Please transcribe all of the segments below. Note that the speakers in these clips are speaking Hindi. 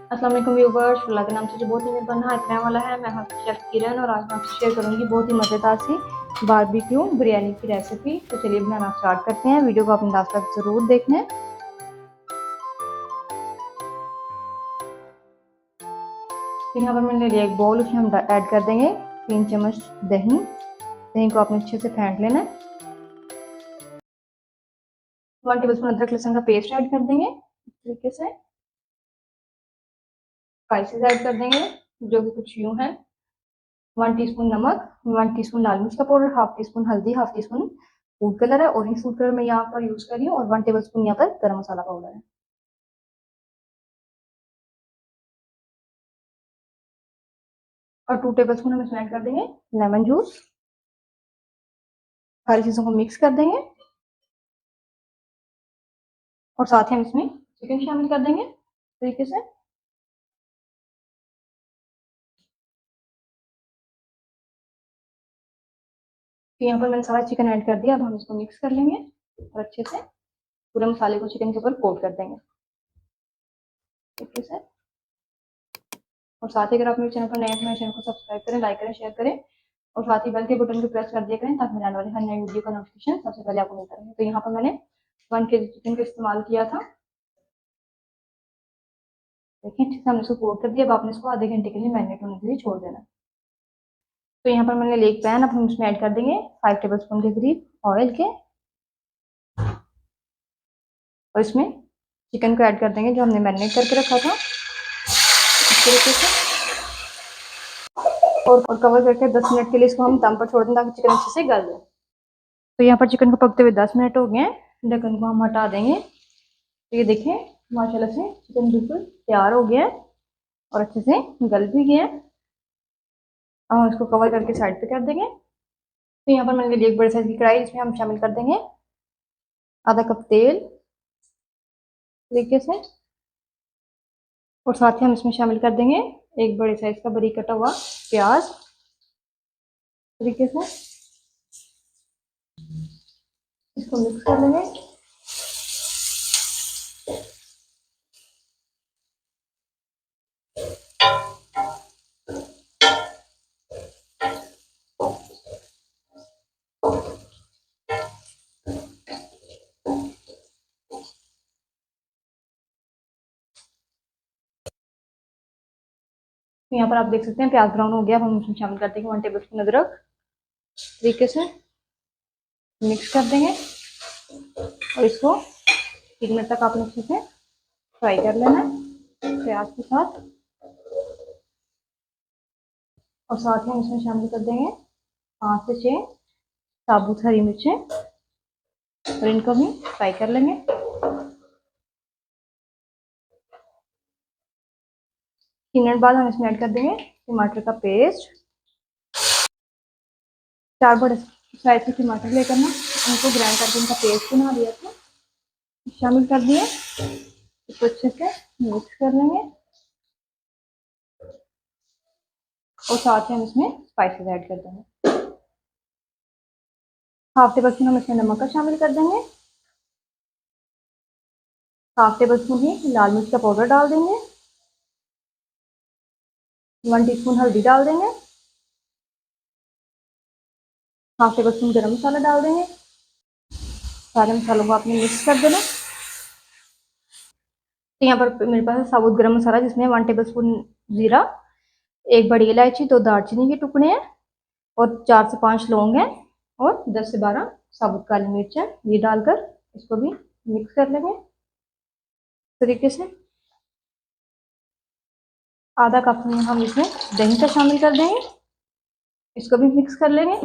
अस्सलाम वालेकुम व्यूवर्स, अल्लाह के नाम से जो बहुत ही मेहरबान रहने वाला है। मैं हूं शेफ़ किरण और आज मैं आपसे शेयर करूंगी बहुत ही मज़ेदार सी बारबेक्यू बिरयानी की रेसिपी। तो चलिए बनाना स्टार्ट करते हैं। वीडियो को अपने लास्ट तक ज़रूर देखना है। तो यहाँ पर मैंने लिया एक बाउल, उसमें हम ऐड कर देंगे 3 चम्मच दही। दही को आपने अच्छे से फेंट लेना है। 1 टेबलस्पून अदरक लहसुन का पेस्ट ऐड कर देंगे इस तरीके से। स्पाइसेस ऐड कर देंगे जो कि कुछ यूँ है। 1 टीस्पून नमक, 1 टीस्पून लाल मिर्च का पाउडर, हाफ टी स्पून हल्दी, half tea spoon food colour है, ऑरेंज फूड कलर मैं यहाँ पर यूज कर रही हूँ, और 1 टेबलस्पून यहाँ पर गरम मसाला पाउडर है। और 2 टेबलस्पून हम इसमें ऐड कर देंगे लेमन जूस। सारी चीजों को मिक्स कर देंगे और साथ ही हम इसमें चिकन शामिल कर देंगे इस तरीके से। तो यहाँ पर मैंने सारा चिकन ऐड कर दिया। अब हम इसको मिक्स कर लेंगे और अच्छे से पूरे मसाले को चिकन के ऊपर कोट कर देंगे तरीके से। और साथ ही अगर आप मेरे चैनल पर नए हैं तो मेरे चैनल को सब्सक्राइब करें, लाइक करें, शेयर करें और साथ ही बेल के बटन को प्रेस कर दिया करें ताकि मेरे आने वाली हर नई वीडियो का नोटिफिकेशन सबसे पहले आपको मिलता रहे। तो यहाँ पर मैंने 1 केजी चिकन का इस्तेमाल किया था। देखिए अच्छे से हमने इसको कोट कर दिया। अब आपने इसको आधे घंटे के लिए मैरिनेट होने के लिए छोड़ देना। तो यहाँ पर मैंने लेग पैन, अब हम इसमें ऐड कर देंगे 5 टेबलस्पून के करीब ऑयल के, और इसमें चिकन को ऐड कर देंगे जो हमने मैरिनेट करके रखा था इस तरीके से। और कवर करके 10 मिनट के लिए इसको हम दम पर छोड़ दें ताकि चिकन अच्छे से गल जाए। तो यहाँ पर चिकन को पकते हुए 10 मिनट हो गए हैं। ढक्कन को हम हटा देंगे। तो ये देखिए माशाल्लाह से चिकन बिल्कुल तैयार हो गया है और अच्छे से गल भी गया है। अब हम इसको कवर करके साइड पे कर देंगे। तो यहाँ पर मैंने लिया एक बड़े साइज की कढ़ाई, इसमें हम शामिल कर देंगे आधा कप तेल तरीके से, और साथ ही हम इसमें शामिल कर देंगे एक बड़े साइज का बारीक कटा हुआ प्याज तरीके से। इसको मिक्स कर लेंगे। तो यहाँ पर आप देख सकते हैं प्याज ब्राउन हो गया। अब हम इसमें शामिल कर देंगे 1 टेबलस्पून अदरक तरीके से, मिक्स कर देंगे और इसको 3 मिनट तक आपने अच्छे से फ्राई कर लेना है प्याज के साथ। और साथ ही हम इसमें शामिल कर देंगे 5 से 6 साबुत हरी मिर्चें और इनको भी फ्राई कर लेंगे। 3 मिनट बाद हम इसमें ऐड कर देंगे टमाटर का पेस्ट। 4 बड़े साइज के टमाटर लेकर ना उनको ग्राइंड करके इनका पेस्ट बना दिया था, शामिल कर दिए। इसको अच्छे से मिक्स कर लेंगे और साथ ही हम इसमें स्पाइसेस ऐड कर देंगे। हाफ टेबल स्पून हम इसमें नमक का शामिल कर देंगे। हाफ टेबल स्पून ही लाल मिर्च का पाउडर डाल देंगे। 1 टीस्पून हल्दी डाल देंगे। हाफ टेबल स्पून गरम मसाला डाल देंगे। सारे मसालों को आपने मिक्स कर देना। तो यहाँ पर मेरे पास साबुत गरम मसाला जिसमें 1 टेबल स्पून जीरा, एक बड़ी इलायची, 2 दालचीनी के टुकड़े हैं और 4 से 5 लौंग हैं और 10 से 12 साबुत काली मिर्च है। ये डालकर इसको भी मिक्स कर लेंगे तरीके से। आधा कप में हम इसमें दही का शामिल कर देंगे। इसको भी मिक्स कर लेंगे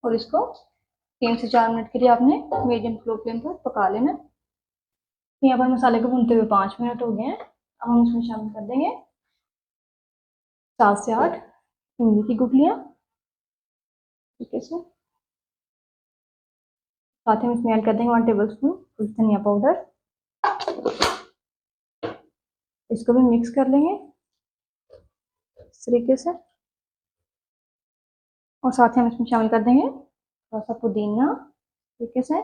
और इसको 3 से 4 मिनट के लिए आपने मीडियम स्लो फ्लेम पर पका लेना। तो यहाँ पर मसाले को भूनते हुए 5 मिनट हो गए हैं। अब हम इसमें शामिल कर देंगे 7 से 8 इमली की गुठलियाँ ठीक है से। साथ ही हम इसमें ऐड कर देंगे 1 टेबल स्पून धनिया पाउडर। इसको भी मिक्स कर लेंगे इस तरीके से और साथ ही हम इसमें शामिल कर देंगे थोड़ा सा पुदीना तरीके से।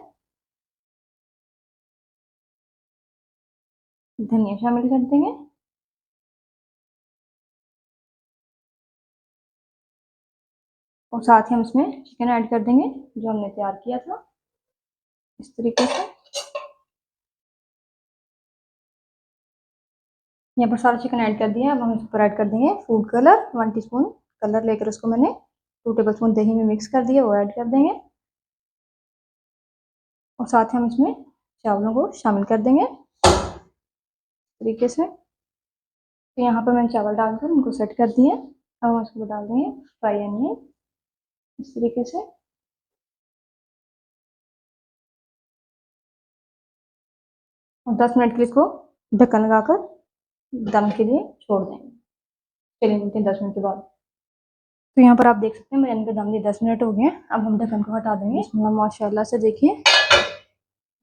धनिया शामिल कर देंगे। और साथ ही हम इसमें चिकन ऐड कर देंगे जो हमने तैयार किया था, इस तरीके से। यहाँ पर सारा चिकन ऐड कर दिया। अब हम इस पर ऐड कर देंगे फूड कलर, 1 टीस्पून कलर लेकर उसको मैंने 2 टेबलस्पून दही में मिक्स कर दिया, वो ऐड कर देंगे। और साथ ही हम इसमें चावलों को शामिल कर देंगे तरीके से। तो यहाँ पर मैंने चावल डालकर उनको सेट कर दिए। अब हम इसको डाल देंगे फ्राई अनियन इस तरीके से। और 10 मिनट के लिए इसको ढक्कन लगाकर दम के लिए छोड़ देंगे। चलिए मिलते हैं 10 मिनट के बाद। तो यहाँ पर आप देख सकते हैं बिरयानी का दम दिए 10 मिनट हो गए हैं। अब हम ढक्कन को हटा देंगे। माशाल्लाह से देखिए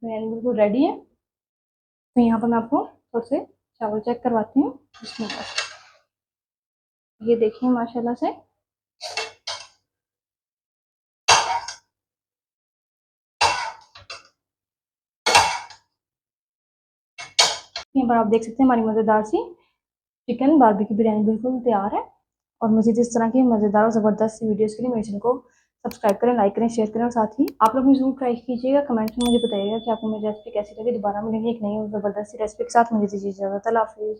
बिरयानी बिल्कुल रेडी है। तो यहाँ पर मैं आपको थोड़े से चावल चेक करवाती हूँ। इसमें ये देखिए माशाल्लाह से यहाँ पर आप देख सकते हैं हमारी मज़ेदार सी चिकन बारबेक्यू बिरयानी बिल्कुल तैयार है। और मज़ीद इस तरह की मज़ेदार और ज़बरदस्त सी वीडियोस के लिए मेरे चैनल को सब्सक्राइब करें, लाइक करें, शेयर करें। और साथ ही आप लोग भी ज़रूर ट्राई कीजिएगा। कमेंट्स में मुझे बताइएगा कि आपको मेरी रेसिपी कैसी लगी। दोबारा मिलेंगे एक नई और ज़बरदस्त सी रेसिपी के साथ। मुझे दीजिए इजाज़त। अल्लाह हाफ़िज़।